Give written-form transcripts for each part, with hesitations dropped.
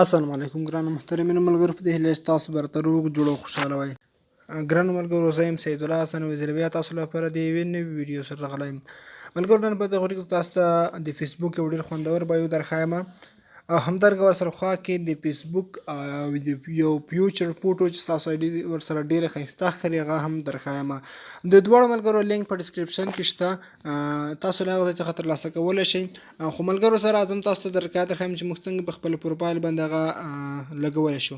السلام علیکم ګرانو محترمینو ملګرو په دې هیله چې تاسو به راته روغ جوړ او خوشحاله وئ. ګرانو ملګرو زه یم سید الله حسن وزیر بیا تاسو لپاره د یوې نوې ویډیو سره راغلی یم. ملګرو نن په دغه ویډیو کې تاسو ته د فیسبوک یو ډېر خوندور بایو درښایم او همدارنګه ورسره خوا کې د فیسبوک یو فیوچر فوټو چې ستاسو آی ډي ورسره ډېره ښایسته ښکاري هغه هم درښایم. د دواړو ملګرو لینک په ډسکرپشن کې شته، تاسو له هغه ځای څخه ترلاسه کولی شئ. خو ملګرو سره راځم تاسو ته درښایم چې موږ څنګه په خپل پروفایل باندې هغه لګولی شو.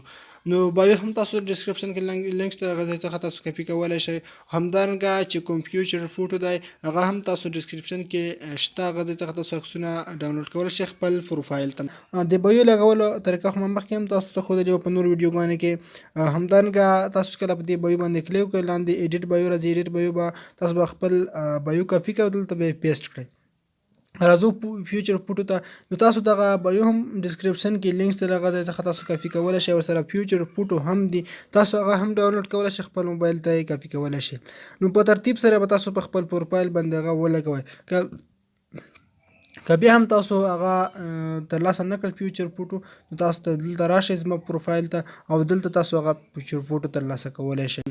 نو بایو هم تاسو ډسکرپشن کې لینک شته، هغه ځای څخه تاسو کاپي کولی شئ. همدارنګه چې کوم فیوچر فوټو دی هغه هم تاسو ډسکرپشن کې شته، هغه ځای څخه تاسو عکسونه ډاونلوډ کولی شئ خپل پروفایل ته. د بایو لګولو طریقه خو مخکې هم تاسو ته ښودلې وه په نورو ویډیوګانو کې. همدارنګه تاسو کله په دې بایو باندې کلیک وکړئ، لاندې ایډیټ بایو راځي، ایډیټ بایو به تاسو به خپل بایو کاپي کوئ، دلته به یې پیسټ کړئ. راځو فیوچر فوټو ته. نو تاسو دغه بایو هم ډسکرپشن کې لینک شته، هغه ځای څخه تاسو کاپي کولی شئ. ورسره فیوچر فوټو هم دي، تاسو هغه هم ډاونلوډ کولی شئ، خپل موبایل ته یې کاپي کولی شئ. نو په ترتیب سره به تاسو په خپل پروفایل باندې هغه ولګوئ. که بیا هم تاسو هغه ترلاسه نه کړل فیوچر فوټو، نو تاسو ته دلته راشئ زما پروفایل ته او دلته تاسو هغه فیوچر فوټو ترلاسه کولی شئ.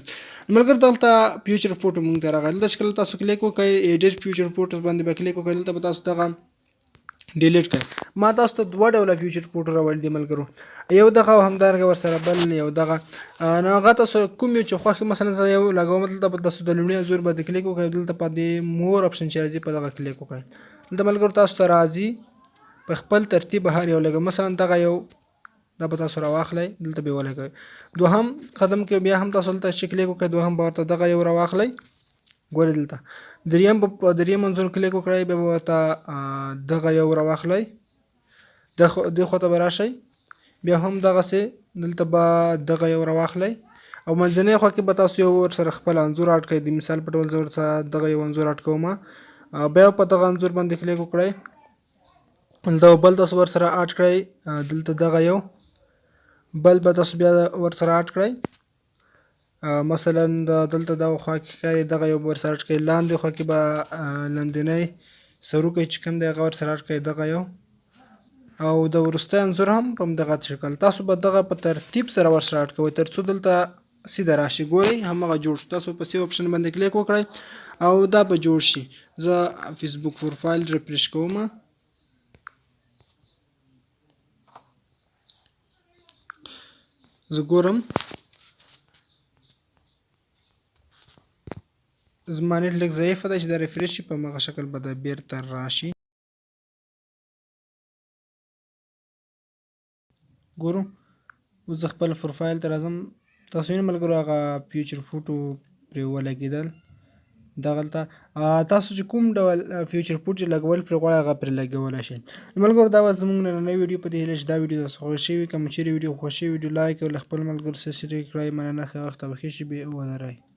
ملګرو دلته فیوچر فوټو موږ ته راغلی، دلته چې کله تاسو کلیک وکړئ ایډیټ فیوچر فوټوز باندې به کلیک وکړئ، دلته به تاسو دغه ډیلیټ کړئ. ما تاسو ته دوه ډوله فیوچر فوټو راوړي دي ملګرو، یو دغه او همدارنګه ورسره بل یو دغه. نو هغه تاسو کوم یو چې خوښ وي، مثلا زه یو لګوم، دلته به تاسو د لومړي انځور باندې کلیک وکړئ، دلته په دې مور اپشن چې راځي په دغه کلیک وکړئ. دلته ملګرو تاسو ته راځي په خپل ترتیب هر یو لګوئ، مثلا دغه یو دا به تاسو راواخلئ، دلته به یې ولګوئ. دوهم قدم کې بیا هم تاسو دلته چې کلیک وکړئ، دوهم به ورته دغه یو راواخلئ، ګورئ دلته. دریم به په دریم انځور کلیک وکړئ، بیا به ورته دغه یو راواخلئ، دې خوا ته به راشئ، بیا هم دغسې دلته به دغه یو راواخلئ او منځنۍ خوا کې به تاسو یو ورسره خپل انځور اډ کړئ. د مثال په ډول زه ورسره دغه یو انځور اډ کوم، بیا په دغه انځور باندې کلیک وکړئ، دلته بل تاسو ورسره اډ کړئ، دلته دغه یو بل به تاسو بیا ورسره اډ کړئ. مثلا دلته دغه خوا کې ښکاري دغه یو به ورسره اډ کړئ، لاندې خوا کې به لاندنی سروکی چې کوم دی هغه ورسره اډ کړئ، دغه یو، او د وروستی انځور هم په همدغه شکل. تاسو به دغه په ترتیب سره ورسره اډ کوئ تر څو دلته سیده راشي. ګورئ همغه جوړ شو، تاسو په سیو اپشن باندې کلیک وکړئ او دا به جوړ شي. زه فیسبوک پروفایل ریفریش کوم، زه ګورم زما نېټ لږ ضعیفه دی چې دا ریفریش شي، په همغه شکل به دا بیرته راشي. ګورو اوس زه خپل پروفایل ته راځم، تاسو وینئ ملګرو هغه فیوچر فوټو پرې ولګېدل دغلته. تاسو چې کوم ډول فیوچر فوټ چې لګول پرې غواړئ هغه پرې لګولی شئ. ملګرو دا به زموږ نننۍ ویډیو په دې هیله چې دا ویډیو تاسو خوښ شوي. که مو چیرې ویډیو خوښ شوي ویډیو لایک او له خپل ملګرو سره شریک کړئ. مننه، ښه وخت او ښې شېبې ولرئ.